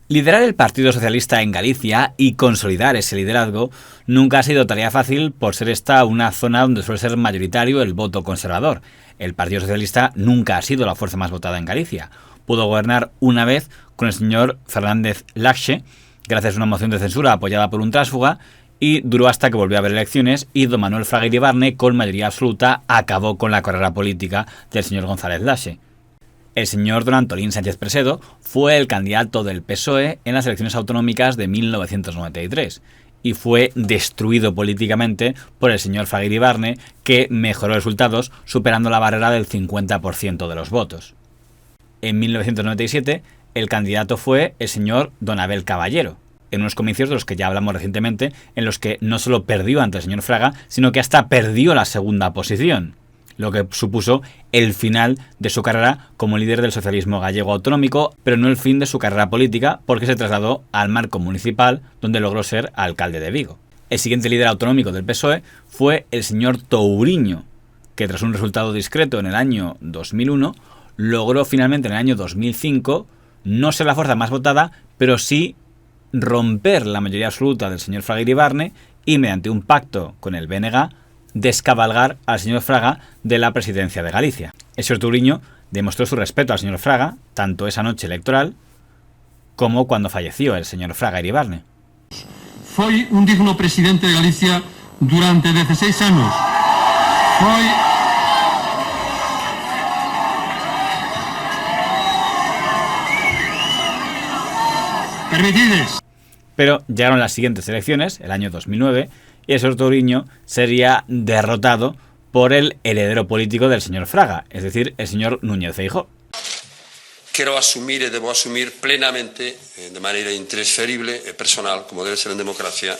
Liderar el Partido Socialista en Galicia y consolidar ese liderazgo nunca ha sido tarea fácil por ser esta una zona donde suele ser mayoritario el voto conservador. El Partido Socialista nunca ha sido la fuerza más votada en Galicia. Pudo gobernar una vez con el señor Fernández Laxe, gracias a una moción de censura apoyada por un tránsfuga, y duró hasta que volvió a haber elecciones y don Manuel Fraga Iribarne, con mayoría absoluta, acabó con la carrera política del señor González Laxe. El señor don Antolín Sánchez Presedo fue el candidato del PSOE en las elecciones autonómicas de 1993 y fue destruido políticamente por el señor Fraga Iribarne, que mejoró resultados superando la barrera del 50% de los votos. En 1997 el candidato fue el señor don Abel Caballero, en unos comicios de los que ya hablamos recientemente, en los que no solo perdió ante el señor Fraga, sino que hasta perdió la segunda posición, lo que supuso el final de su carrera como líder del socialismo gallego autonómico, pero no el fin de su carrera política, porque se trasladó al marco municipal, donde logró ser alcalde de Vigo. El siguiente líder autonómico del PSOE fue el señor Touriño, que tras un resultado discreto en el año 2001, logró finalmente en el año 2005 no ser la fuerza más votada, pero sí romper la mayoría absoluta del señor Fraga Iribarne y, mediante un pacto con el BNG, descabalgar al señor Fraga de la presidencia de Galicia. El señor Touriño demostró su respeto al señor Fraga, tanto esa noche electoral como cuando falleció el señor Fraga Iribarne. Foi un digno presidente de Galicia durante 16 anos. Permitides. Pero llegaron las siguientes elecciones, el año 2009, y el señor Touriño sería derrotado por el heredero político del señor Fraga, es decir, el señor Núñez Feijóo. Quero asumir e debo asumir plenamente, de maneira intransferible e personal, como debe ser en democracia,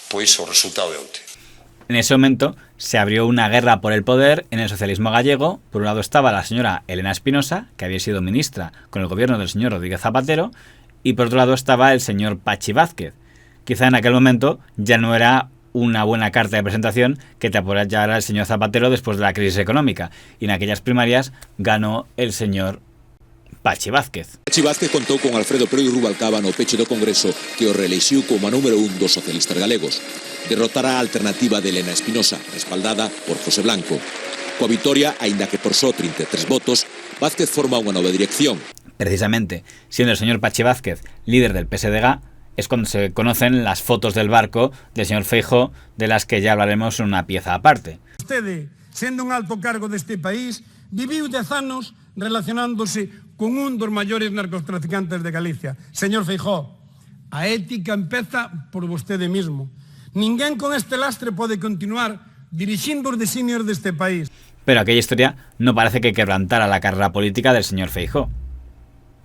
pois o resultado de onte. En ese momento se abrió una guerra por el poder en el socialismo gallego. Por un lado estaba la señora Elena Espinosa, que había sido ministra con el gobierno del señor Rodríguez Zapatero, y por otro lado estaba el señor Pachi Vázquez. Quizá en aquel momento ya no era una buena carta de presentación que te apoyara el señor Zapatero después de la crisis económica, y en aquellas primarias ganó el señor Pachi Vázquez. Pachi Vázquez contou con Alfredo Pérez Rubalcaba no peche do Congreso, que o reeleixiu como a número 1 dos socialistas galegos. Derrotara a alternativa de Elena Espinosa, respaldada por José Blanco. Coa vitoria, aínda que por só 33 votos, Vázquez forma unha nova dirección. Precisamente, siendo el señor Pachi Vázquez líder del PSDG, es cuando se conocen las fotos del barco del señor Feijóo, de las que ya hablaremos en una pieza aparte. Vostede, sendo un alto cargo deste país, viviu 10 anos relacionándose con un dos maiores narcotraficantes de Galicia. Señor Feijóo, a ética empeza por vostede mismo. Ninguén con este lastre pode continuar dirixindo os designios deste país. Pero aquella historia no parece que quebrantara la carrera política del señor Feijóo.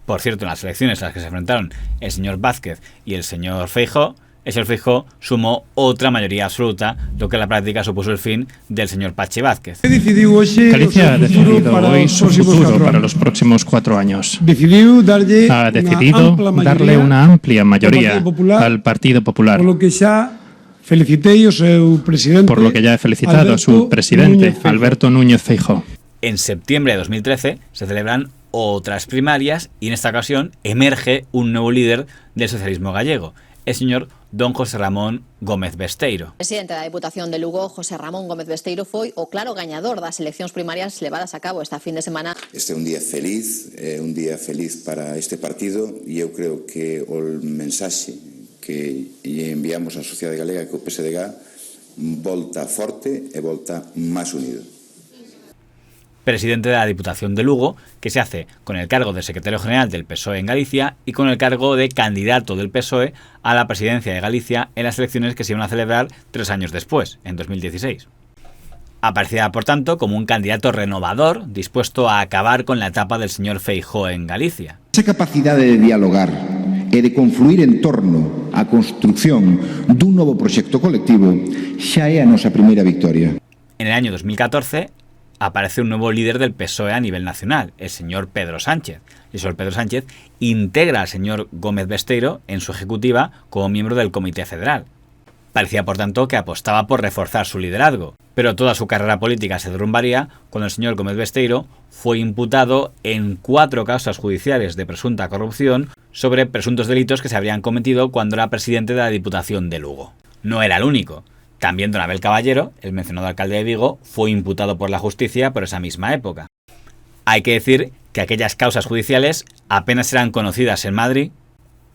Por cierto, en las elecciones a las que se enfrentaron el señor Vázquez y el señor Feijóo, el señor Feijóo sumó otra mayoría absoluta, lo que en la práctica supuso el fin del señor Pachi Vázquez. Galicia ha decidido hoy su futuro para los próximos 4 años. Ha decidido darle una amplia mayoría al Partido Popular, por lo que ya he felicitado a su presidente, Alberto Núñez Feijóo. En septiembre de 2013 se celebran otras primarias y en esta ocasión emerge un nuevo líder del socialismo gallego, el señor don José Ramón Gómez Besteiro. O presidente da Deputación de Lugo, José Ramón Gómez Besteiro, foi o claro gañador das eleccións primarias levadas a cabo esta fin de semana. Este é un día feliz para este partido e eu creo que o mensaxe que enviamos á sociedade galega que o PSDG volta forte e volta máis unido. Presidente de la Diputación de Lugo, que se hace con el cargo de secretario general del PSOE en Galicia y con el cargo de candidato del PSOE a la presidencia de Galicia en las elecciones que se iban a celebrar 3 años después, en 2016. Aparecía, por tanto, como un candidato renovador, dispuesto a acabar con la etapa del señor Feijóo en Galicia. Esa capacidade de dialogar e de confluir en torno á construción dun novo proxecto colectivo xa é a nosa primeira victoria. En el año 2014 aparece un nuevo líder del PSOE a nivel nacional, el señor Pedro Sánchez. Y el señor Pedro Sánchez integra al señor Gómez Besteiro en su ejecutiva como miembro del Comité Federal. Parecía, por tanto, que apostaba por reforzar su liderazgo, pero toda su carrera política se derrumbaría cuando el señor Gómez Besteiro fue imputado en 4 causas judiciales de presunta corrupción sobre presuntos delitos que se habrían cometido cuando era presidente de la Diputación de Lugo. No era el único. También don Abel Caballero, el mencionado alcalde de Vigo, fue imputado por la justicia por esa misma época. Hay que decir que aquellas causas judiciales apenas eran conocidas en Madrid,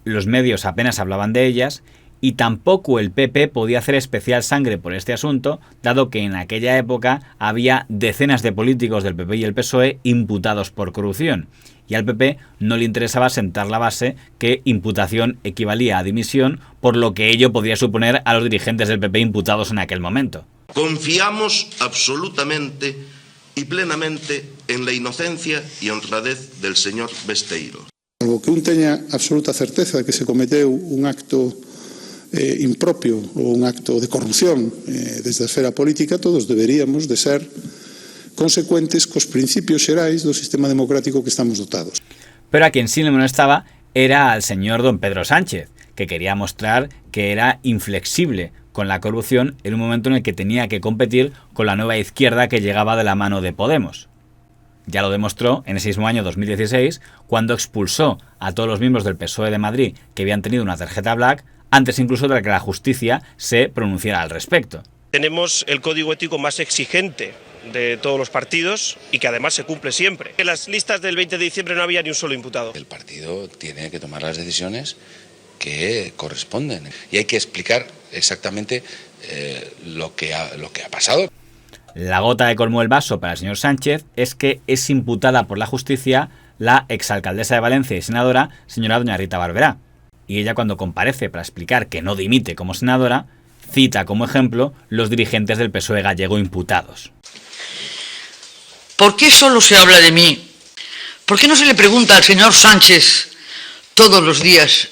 los medios apenas hablaban de ellas y tampoco el PP podía hacer especial sangre por este asunto, dado que en aquella época había decenas de políticos del PP y el PSOE imputados por corrupción. Y al PP no le interesaba sentar la base que imputación equivalía a dimisión, por lo que ello podía suponer a los dirigentes del PP imputados en aquel momento. Confiamos absolutamente y plenamente en la inocencia y honradez del señor Besteiro. Salvo que un teña absoluta certeza de que se cometeu un acto impropio ou un acto de corrupción desde a esfera política, todos deberíamos de ser consecuentes cos principios xerais do sistema democrático que estamos dotados. Pero a quien sí le molestaba era al señor don Pedro Sánchez, que quería mostrar que era inflexible con la corrupción en un momento en el que tenía que competir con la nueva izquierda que llegaba de la mano de Podemos. Ya lo demostró en ese mismo año 2016, cuando expulsó a todos los miembros del PSOE de Madrid que habían tenido una tarjeta black, antes incluso de que la justicia se pronunciara al respecto. Tenemos el código ético más exigente de todos los partidos y que además se cumple siempre. En las listas del 20 de diciembre no había ni un solo imputado. El partido tiene que tomar las decisiones que corresponden y hay que explicar exactamente lo que ha pasado. La gota que colmó el vaso para el señor Sánchez es que es imputada por la justicia la exalcaldesa de Valencia y senadora, señora doña Rita Barberá. Y ella, cuando comparece para explicar que no dimite como senadora, cita como ejemplo los dirigentes del PSOE gallego imputados. ¿Por qué solo se habla de mí? ¿Por qué no se le pregunta al señor Sánchez todos los días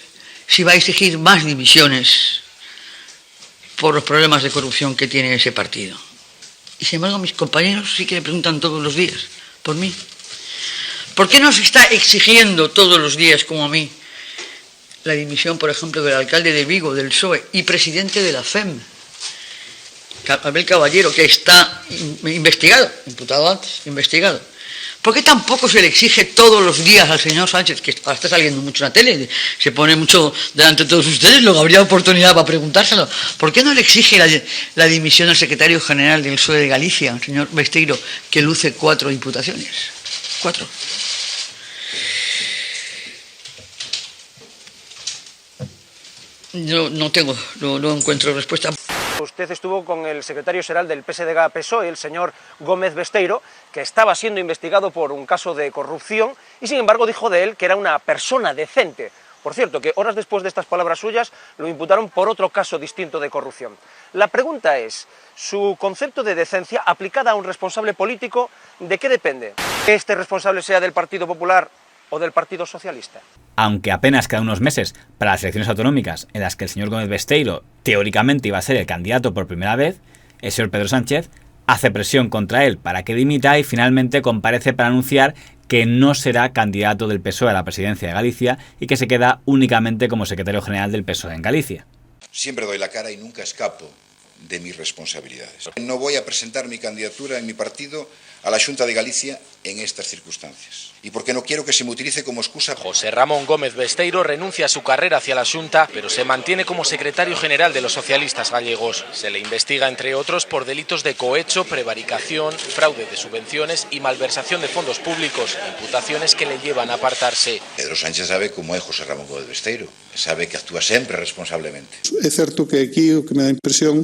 si va a exigir más dimisiones por los problemas de corrupción que tiene ese partido? Y sin embargo mis compañeros sí que le preguntan todos los días por mí. ¿Por qué no se está exigiendo todos los días, como a mí, la dimisión, por ejemplo, del alcalde de Vigo, del PSOE, y presidente de la FEM, Abel Caballero, que está investigado, imputado antes, investigado? ¿Por qué tampoco se le exige todos los días al señor Sánchez, que está saliendo mucho en la tele, se pone mucho delante de todos ustedes, luego habría oportunidad para preguntárselo? ¿Por qué no le exige la dimisión al secretario general del PSOE de Galicia, el señor Besteiro, que luce 4 imputaciones? 4. Yo no encuentro respuesta. Usted estuvo con el secretario general del PSDG-PSOE, el señor Gómez Besteiro, que estaba siendo investigado por un caso de corrupción y sin embargo dijo de él que era una persona decente. Por cierto, que horas después de estas palabras suyas lo imputaron por otro caso distinto de corrupción. La pregunta es, ¿su concepto de decencia aplicada a un responsable político, de qué depende? ¿Que este responsable sea del Partido Popular o del Partido Socialista? Aunque apenas quedan unos meses para las elecciones autonómicas en las que el señor Gómez Besteiro teóricamente iba a ser el candidato por primera vez, el señor Pedro Sánchez hace presión contra él para que dimita y finalmente comparece para anunciar que no será candidato del PSOE a la presidencia de Galicia y que se queda únicamente como secretario general del PSOE en Galicia. Siempre doy la cara y nunca escapo de mis responsabilidades. No voy a presentar mi candidatura en mi partido a la Xunta de Galicia en estas circunstancias. Y porque no quiero que se me utilice como excusa. José Ramón Gómez Besteiro renuncia a su carrera hacia la Xunta, pero se mantiene como secretario general de los socialistas gallegos. Se le investiga, entre otros, por delitos de cohecho, prevaricación, fraude de subvenciones y malversación de fondos públicos, imputaciones que le llevan a apartarse. Pedro Sánchez sabe como é José Ramón Gómez Besteiro, sabe que actúa sempre responsablemente. É certo que aquí o que me dá impresión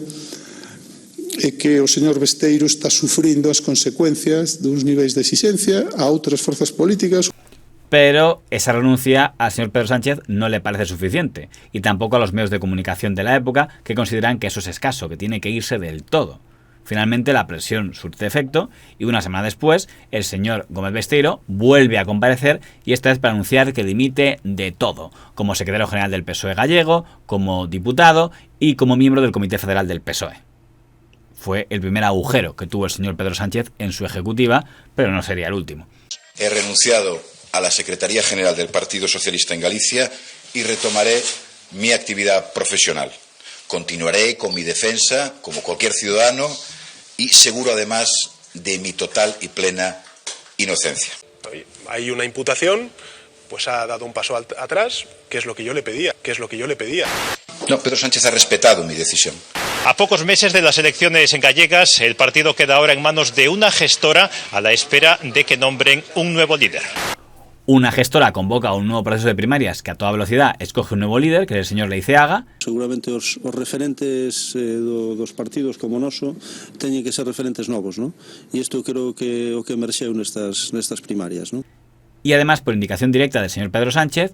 é que o señor Besteiro está sufrindo as consecuencias duns niveis de exigencia a outras forzas políticas. Pero esa renuncia al señor Pedro Sánchez no le parece suficiente, y tampoco a los medios de comunicación de la época, que consideran que eso es escaso, que tiene que irse del todo. Finalmente la presión surte efecto y una semana después el señor Gómez Besteiro vuelve a comparecer y esta vez para anunciar que dimite de todo, como secretario general del PSOE gallego, como diputado y como miembro del Comité Federal del PSOE. Fue el primer agujero que tuvo el señor Pedro Sánchez en su ejecutiva, pero no sería el último. He renunciado a la Secretaría General del Partido Socialista en Galicia y retomaré mi actividad profesional. Continuaré con mi defensa, como cualquier ciudadano, y seguro además de mi total y plena inocencia. Hay una imputación, pues ha dado un paso atrás, que es lo que yo le pedía, No, Pedro Sánchez ha respetado mi decisión. A pocos meses de las elecciones gallegas, el partido queda ahora en manos de una gestora a la espera de que nombren un nuevo líder. Una gestora convoca un nuevo proceso de primarias que a toda velocidad escoge un nuevo líder, que es el señor Leiceaga. Seguramente os referentes dos partidos como noso teñen que ser referentes novos, ¿no? E isto creo que o que emerxeu nestas primarias, ¿no? Y además, por indicación directa del señor Pedro Sánchez,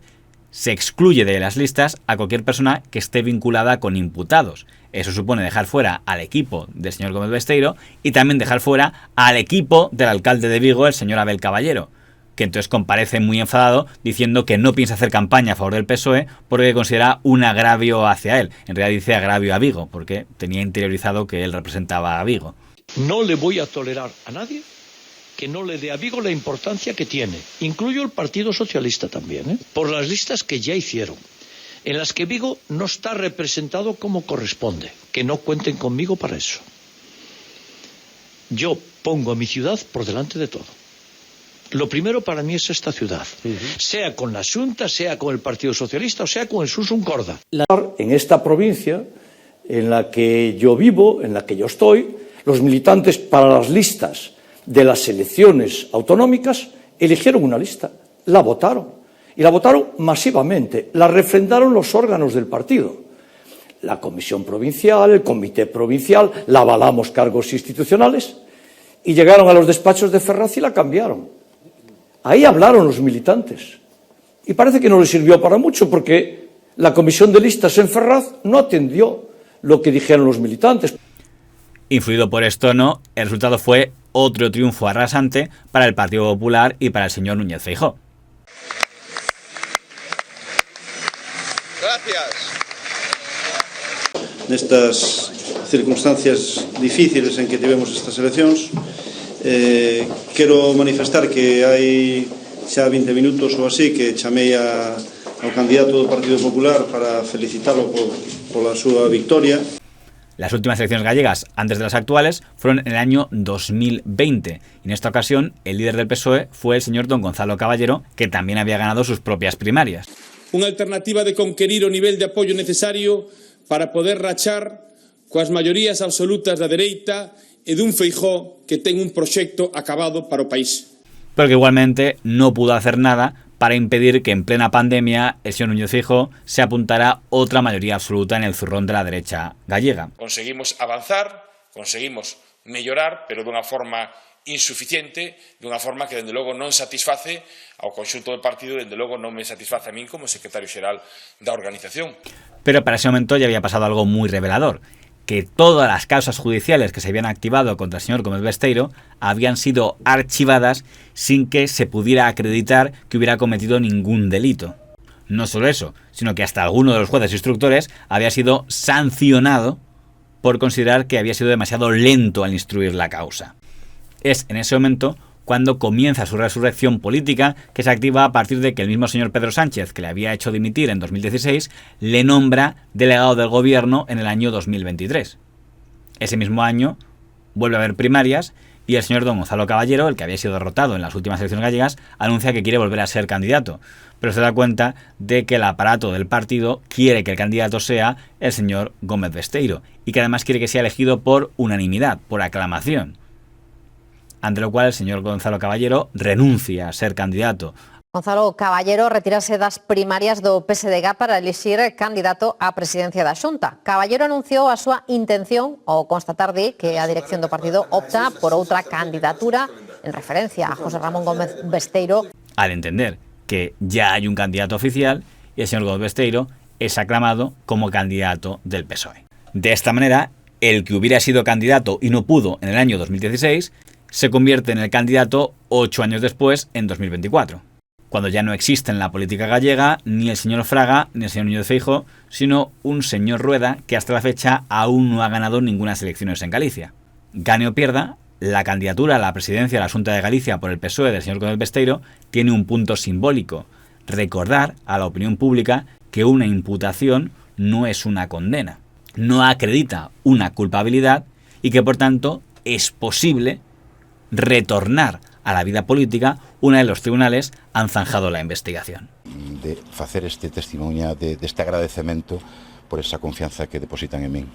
se excluye de las listas a cualquier persona que esté vinculada con imputados. Eso supone dejar fuera al equipo del señor Gómez Besteiro y también dejar fuera al equipo del alcalde de Vigo, el señor Abel Caballero, que entonces comparece muy enfadado diciendo que no piensa hacer campaña a favor del PSOE porque considera un agravio hacia él. En realidad dice agravio a Vigo, porque tenía interiorizado que él representaba a Vigo. No le voy a tolerar a nadie que no le dé a Vigo la importancia que tiene. Incluyo el Partido Socialista también, por las listas que ya hicieron, en las que Vigo no está representado como corresponde. Que no cuenten conmigo para eso. Yo pongo a mi ciudad por delante de todo. Lo primero para mí es esta ciudad, sea con la Xunta, sea con el Partido Socialista o sea con el Susun Corda. En esta provincia en la que yo vivo, en la que yo estoy, los militantes para las listas de las elecciones autonómicas eligieron una lista, la votaron y la votaron masivamente, la refrendaron los órganos del partido. La comisión provincial, el comité provincial, la avalamos cargos institucionales y llegaron a los despachos de Ferraz y la cambiaron. Ahí hablaron los militantes y parece que no les sirvió para mucho porque la comisión de listas en Ferraz no atendió lo que dijeron los militantes. Influido por esto no, el resultado fue otro triunfo arrasante para el Partido Popular y para el señor Núñez Feijóo. Gracias. Nestas circunstancias difíciles en que tivemos estas eleccións, quero manifestar que hai xa 20 minutos ou así que chamei ao candidato do Partido Popular para felicitalo pola súa victoria. Las últimas elecciones gallegas, antes de las actuales, fueron en el año 2020. Y en esta ocasión, el líder del PSOE fue el señor don Gonzalo Caballero, que también había ganado sus propias primarias. Unha alternativa de conquerir o nivel de apoio necesario para poder rachar coas maiorías absolutas da dereita e dun Feijóo que ten un proxecto acabado para o país. Pero que igualmente no pudo hacer nada para impedir que en plena pandemia el señor Núñez Feijóo se apuntara otra mayoría absoluta en el zurrón de la derecha gallega. Conseguimos avanzar, conseguimos mellorar, pero dunha forma insuficiente, dunha forma que, dende logo, non satisface ao conxunto do partido, dende logo non me satisface a min como secretario xeral da organización. Pero para ese momento ya había pasado algo muy revelador, que todas las causas judiciales que se habían activado contra el señor Gómez Besteiro habían sido archivadas sin que se pudiera acreditar que hubiera cometido ningún delito. No solo eso, sino que hasta alguno de los jueces instructores había sido sancionado por considerar que había sido demasiado lento al instruir la causa. Es en ese momento cuando comienza su resurrección política, que se activa a partir de que el mismo señor Pedro Sánchez, que le había hecho dimitir en 2016, le nombra delegado del gobierno en el año 2023. Ese mismo año vuelve a haber primarias y el señor don Gonzalo Caballero, el que había sido derrotado en las últimas elecciones gallegas, anuncia que quiere volver a ser candidato, pero se da cuenta de que el aparato del partido quiere que el candidato sea el señor Gómez Besteiro y que además quiere que sea elegido por unanimidad, por aclamación. Ante lo cual el señor Gonzalo Caballero renuncia a ser candidato. Gonzalo Caballero retírase das primarias do PSDG para elixir candidato á presidencia da Xunta. Caballero anunciou a súa intención ao constatar que a dirección do partido opta por outra candidatura en referencia a José Ramón Gómez Besteiro. Al entender que ya hay un candidato oficial y el señor Gómez Besteiro es aclamado como candidato del PSOE. De esta manera, el que hubiera sido candidato y no pudo en el año 2016 se convierte en el candidato 8 años después, en 2024, cuando ya no existe en la política gallega ni el señor Fraga ni el señor Núñez Feijóo, sino un señor Rueda que hasta la fecha aún no ha ganado ninguna elecciones en Galicia. Gane o pierda, la candidatura a la presidencia de la Xunta de Galicia por el PSOE del señor Gómez Besteiro tiene un punto simbólico: recordar a la opinión pública que una imputación no es una condena, no acredita una culpabilidad y que por tanto es posible retornar a la vida política una vez los tribunales han zanjado la investigación. De facer este testimonio de este agradecemento por esa confianza que depositan en min.